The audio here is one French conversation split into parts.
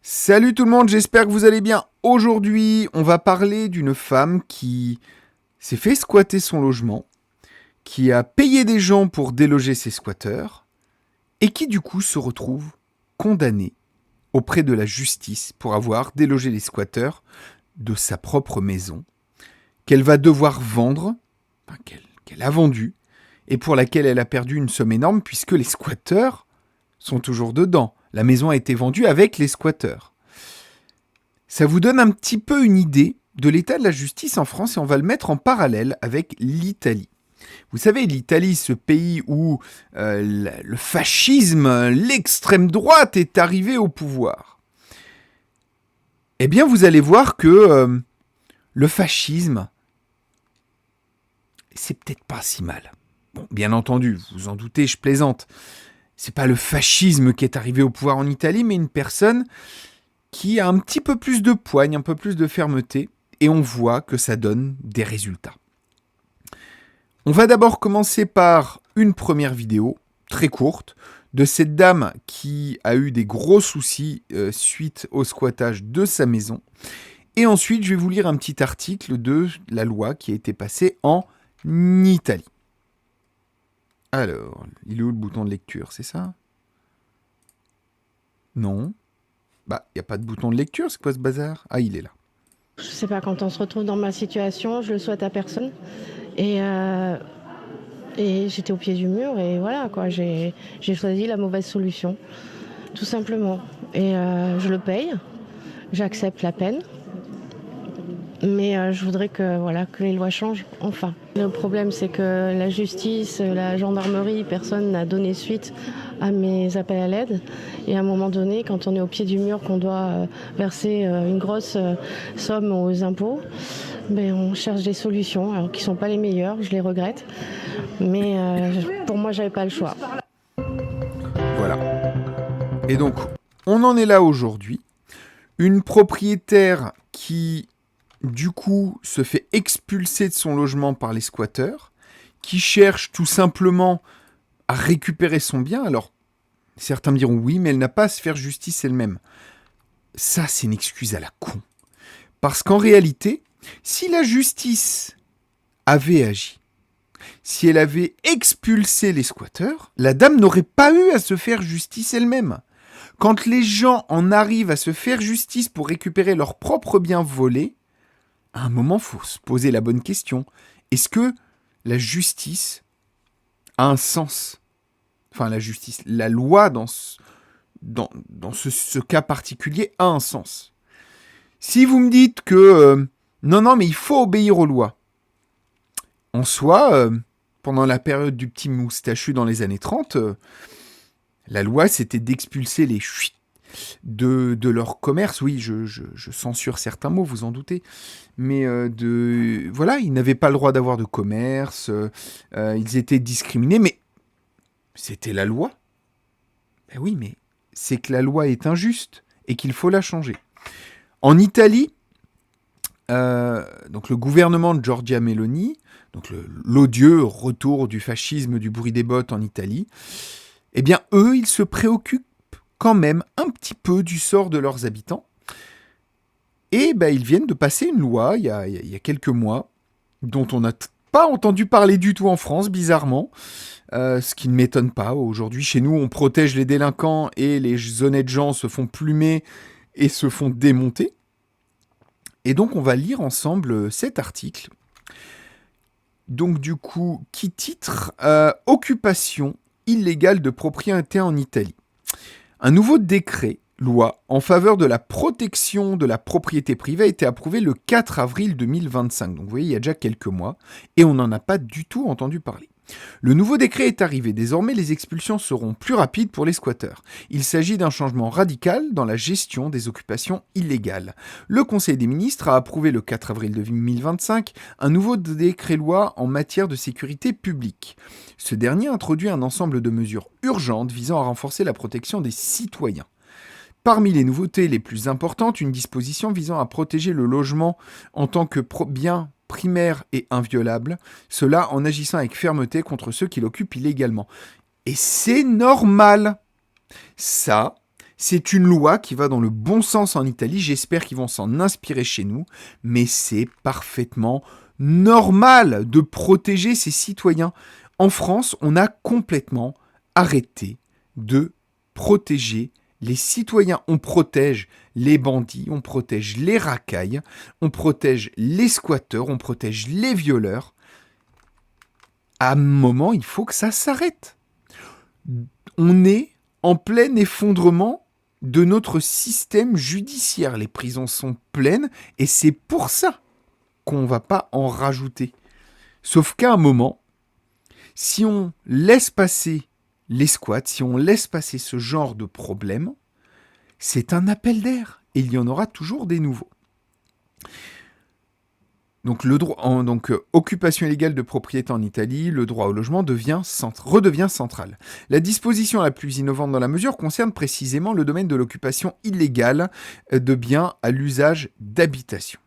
Salut tout le monde, j'espère que vous allez bien. Aujourd'hui, on va parler d'une femme qui s'est fait squatter son logement, qui a payé des gens pour déloger ses squatteurs, et qui du coup se retrouve condamnée auprès de la justice pour avoir délogé les squatteurs de sa propre maison, qu'elle va devoir vendre, qu'elle a vendue, et pour laquelle elle a perdu une somme énorme puisque les squatteurs sont toujours dedans. La maison a été vendue avec les squatteurs. Ça vous donne un petit peu une idée de l'état de la justice en France et on va le mettre en parallèle avec l'Italie. Vous savez, l'Italie, ce pays où le fascisme, l'extrême droite est arrivé au pouvoir. Eh bien, vous allez voir que le fascisme, c'est peut-être pas si mal. Bon, bien entendu, vous en doutez, je plaisante. C'est pas le fascisme qui est arrivé au pouvoir en Italie, mais une personne qui a un petit peu plus de poigne, un peu plus de fermeté, et on voit que ça donne des résultats. On va d'abord commencer par une première vidéo, très courte, de cette dame qui a eu des gros soucis suite au squattage de sa maison. Et ensuite, je vais vous lire un petit article de la loi qui a été passée en Italie. Alors, il est où le bouton de lecture, c'est ça ? Non. Bah, il n'y a pas de bouton de lecture, c'est quoi ce bazar ? Ah, il est là. Je sais pas, quand on se retrouve dans ma situation, je le souhaite à personne. Et, euh, et j'étais au pied du mur et voilà quoi, j'ai choisi la mauvaise solution, tout simplement. Je le paye, j'accepte la peine, mais je voudrais que les lois changent, enfin. Le problème, c'est que la justice, la gendarmerie, personne n'a donné suite à mes appels à l'aide. Et à un moment donné, quand on est au pied du mur, qu'on doit verser une grosse somme aux impôts, on cherche des solutions, alors qui ne sont pas les meilleures, je les regrette. Mais pour moi, j'avais pas le choix. Voilà. Et donc, on en est là aujourd'hui. Une propriétaire qui, du coup, se fait expulser de son logement par les squatteurs, qui cherche tout simplement à récupérer son bien. Alors, certains me diront oui, mais elle n'a pas à se faire justice elle-même. Ça, c'est une excuse à la con. Parce qu'en réalité, si la justice avait agi, si elle avait expulsé les squatteurs, la dame n'aurait pas eu à se faire justice elle-même. Quand les gens en arrivent à se faire justice pour récupérer leurs propres biens volés, à un moment, il faut se poser la bonne question. Est-ce que la justice a un sens ? Enfin, la justice, la loi dans ce cas particulier a un sens. Si vous me dites que non, mais il faut obéir aux lois, en soi, pendant la période du petit moustachu dans les années 30, la loi, c'était d'expulser les de leur commerce. Oui, je censure certains mots, vous en doutez. Mais voilà, ils n'avaient pas le droit d'avoir de commerce. Ils étaient discriminés, mais c'était la loi. Ben oui, mais c'est que la loi est injuste et qu'il faut la changer. En Italie, donc le gouvernement de Giorgia Meloni, donc l'odieux retour du fascisme, du bruit des bottes en Italie, eh bien, eux, ils se préoccupent quand même un petit peu du sort de leurs habitants. Et ils viennent de passer une loi, il y a quelques mois, dont on n'a pas entendu parler du tout en France, bizarrement. Ce qui ne m'étonne pas. Aujourd'hui, chez nous, on protège les délinquants et les honnêtes gens se font plumer et se font démonter. Et donc, on va lire ensemble cet article. Donc, du coup, qui titre Occupation illégale de propriété en Italie. Un nouveau décret, loi, en faveur de la protection de la propriété privée a été approuvé le 4 avril 2025. Donc, vous voyez, il y a déjà quelques mois. Et on n'en a pas du tout entendu parler. Le nouveau décret est arrivé. Désormais, les expulsions seront plus rapides pour les squatteurs. Il s'agit d'un changement radical dans la gestion des occupations illégales. Le Conseil des ministres a approuvé le 4 avril 2025 un nouveau décret-loi en matière de sécurité publique. Ce dernier introduit un ensemble de mesures urgentes visant à renforcer la protection des citoyens. Parmi les nouveautés les plus importantes, une disposition visant à protéger le logement en tant que bien primaire et inviolable, cela en agissant avec fermeté contre ceux qui l'occupent illégalement. Et c'est normal. Ça, C'est une loi qui va dans le bon sens en Italie, j'espère qu'ils vont s'en inspirer chez nous, mais c'est parfaitement normal de protéger ses citoyens. En France, on a complètement arrêté de protéger les citoyens. On protège les bandits, on protège les racailles, on protège les squatteurs, on protège les violeurs. À un moment, il faut que ça s'arrête. On est en plein effondrement de notre système judiciaire. Les prisons sont pleines et c'est pour ça qu'on ne va pas en rajouter. Sauf qu'à un moment, si on laisse passer les squats, si on laisse passer ce genre de problème, c'est un appel d'air et il y en aura toujours des nouveaux. Donc, occupation illégale de propriété en Italie, le droit au logement redevient central. La disposition la plus innovante dans la mesure concerne précisément le domaine de l'occupation illégale de biens à usage d'habitation.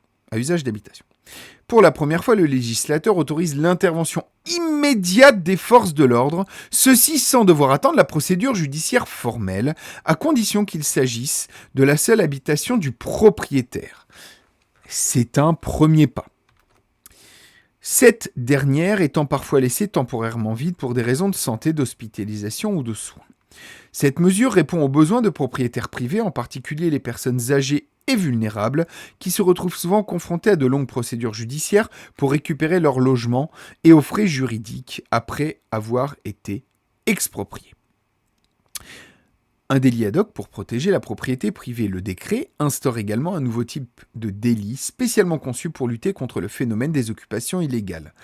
Pour la première fois, le législateur autorise l'intervention immédiate des forces de l'ordre, ceci sans devoir attendre la procédure judiciaire formelle, à condition qu'il s'agisse de la seule habitation du propriétaire. C'est un premier pas. Cette dernière étant parfois laissée temporairement vide pour des raisons de santé, d'hospitalisation ou de soins. Cette mesure répond aux besoins de propriétaires privés, en particulier les personnes âgées et vulnérables, qui se retrouvent souvent confrontées à de longues procédures judiciaires pour récupérer leur logement et aux frais juridiques après avoir été expropriés. Un délit ad hoc pour protéger la propriété privée. Le décret instaure également un nouveau type de délit spécialement conçu pour lutter contre le phénomène des occupations illégales.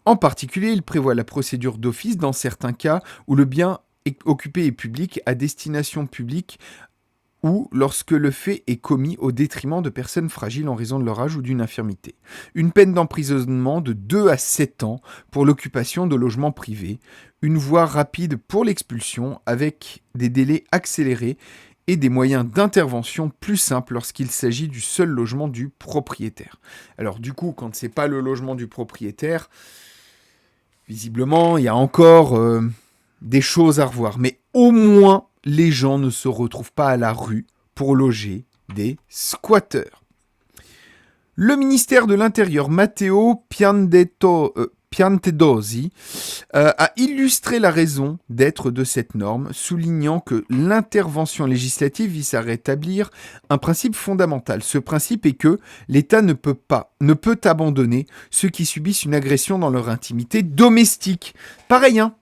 En particulier, il prévoit la procédure d'office dans certains cas où le bien occupé est public, à destination publique, ou lorsque le fait est commis au détriment de personnes fragiles en raison de leur âge ou d'une infirmité. Une peine d'emprisonnement de 2 à 7 ans pour l'occupation de logements privés, une voie rapide pour l'expulsion avec des délais accélérés et des moyens d'intervention plus simples lorsqu'il s'agit du seul logement du propriétaire. Alors du coup, quand c'est pas le logement du propriétaire, visiblement, il y a encore des choses à revoir. Mais au moins, les gens ne se retrouvent pas à la rue pour loger des squatteurs. Le ministère de l'Intérieur, Matteo Piantedosi, a illustré la raison d'être de cette norme, soulignant que l'intervention législative vise à rétablir un principe fondamental. Ce principe est que l'État ne peut abandonner ceux qui subissent une agression dans leur intimité domestique. Pareil, hein,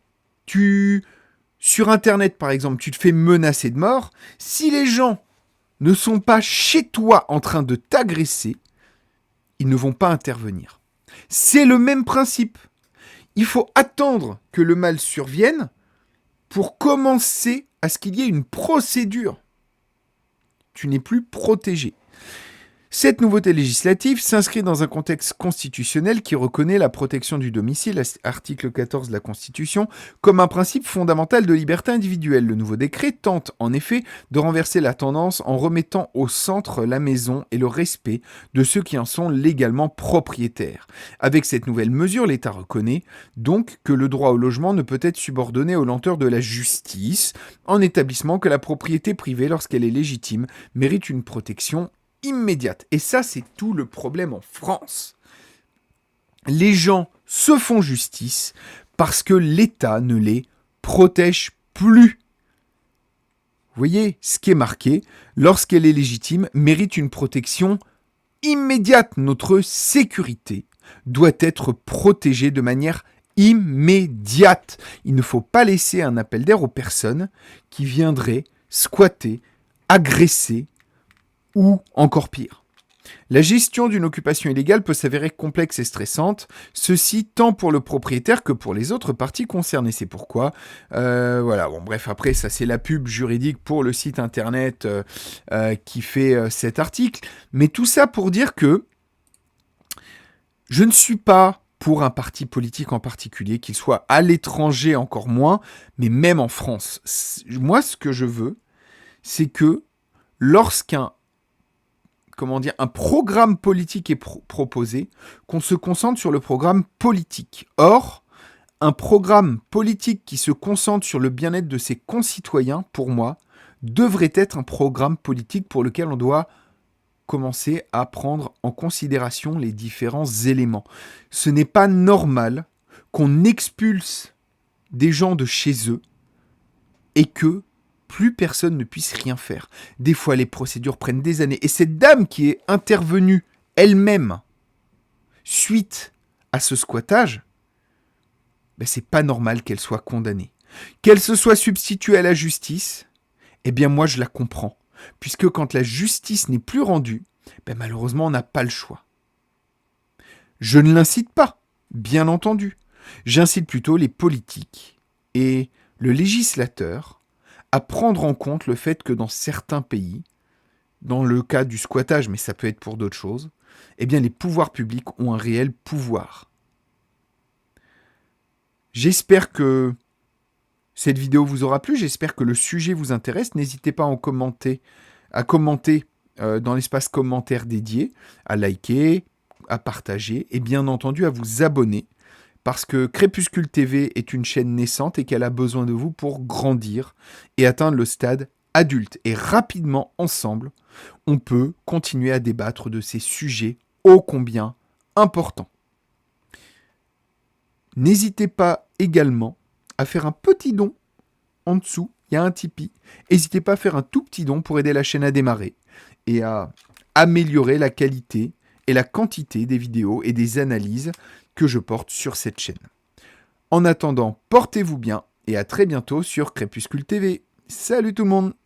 sur Internet, par exemple, tu te fais menacer de mort. Si les gens ne sont pas chez toi en train de t'agresser, ils ne vont pas intervenir. C'est le même principe. Il faut attendre que le mal survienne pour commencer à ce qu'il y ait une procédure. Tu n'es plus protégé. Cette nouveauté législative s'inscrit dans un contexte constitutionnel qui reconnaît la protection du domicile, article 14 de la Constitution, comme un principe fondamental de liberté individuelle. Le nouveau décret tente en effet de renverser la tendance en remettant au centre la maison et le respect de ceux qui en sont légalement propriétaires. Avec cette nouvelle mesure, l'État reconnaît donc que le droit au logement ne peut être subordonné aux lenteurs de la justice, en établissant que la propriété privée, lorsqu'elle est légitime, mérite une protection immédiate. Et ça, c'est tout le problème en France. Les gens se font justice parce que l'État ne les protège plus. Vous voyez, ce qui est marqué, lorsqu'elle est légitime, mérite une protection immédiate. Notre sécurité doit être protégée de manière immédiate. Il ne faut pas laisser un appel d'air aux personnes qui viendraient squatter, agresser, ou encore pire. La gestion d'une occupation illégale peut s'avérer complexe et stressante, ceci tant pour le propriétaire que pour les autres parties concernées. C'est pourquoi, bref, après, ça c'est la pub juridique pour le site internet qui fait cet article. Mais tout ça pour dire que je ne suis pas pour un parti politique en particulier, qu'il soit à l'étranger encore moins, mais même en France. Moi, ce que je veux, c'est que lorsqu'un programme politique est proposé, qu'on se concentre sur le programme politique. Or, un programme politique qui se concentre sur le bien-être de ses concitoyens, pour moi, devrait être un programme politique pour lequel on doit commencer à prendre en considération les différents éléments. Ce n'est pas normal qu'on expulse des gens de chez eux et que plus personne ne puisse rien faire. Des fois, les procédures prennent des années. Et cette dame qui est intervenue elle-même suite à ce squattage, c'est pas normal qu'elle soit condamnée. Qu'elle se soit substituée à la justice, eh bien moi je la comprends. Puisque quand la justice n'est plus rendue, malheureusement on n'a pas le choix. Je ne l'incite pas, bien entendu. J'incite plutôt les politiques et le législateur à prendre en compte le fait que dans certains pays, dans le cas du squattage, mais ça peut être pour d'autres choses, les pouvoirs publics ont un réel pouvoir. J'espère que cette vidéo vous aura plu, j'espère que le sujet vous intéresse. N'hésitez pas à commenter dans l'espace commentaire dédié, à liker, à partager et bien entendu à vous abonner parce que Crépuscule TV est une chaîne naissante et qu'elle a besoin de vous pour grandir et atteindre le stade adulte. Et rapidement, ensemble, on peut continuer à débattre de ces sujets ô combien importants. N'hésitez pas également à faire un petit don en dessous. Il y a un Tipeee. N'hésitez pas à faire un tout petit don pour aider la chaîne à démarrer et à améliorer la qualité et la quantité des vidéos et des analyses que je porte sur cette chaîne. En attendant, portez-vous bien et à très bientôt sur Crépuscule TV. Salut tout le monde!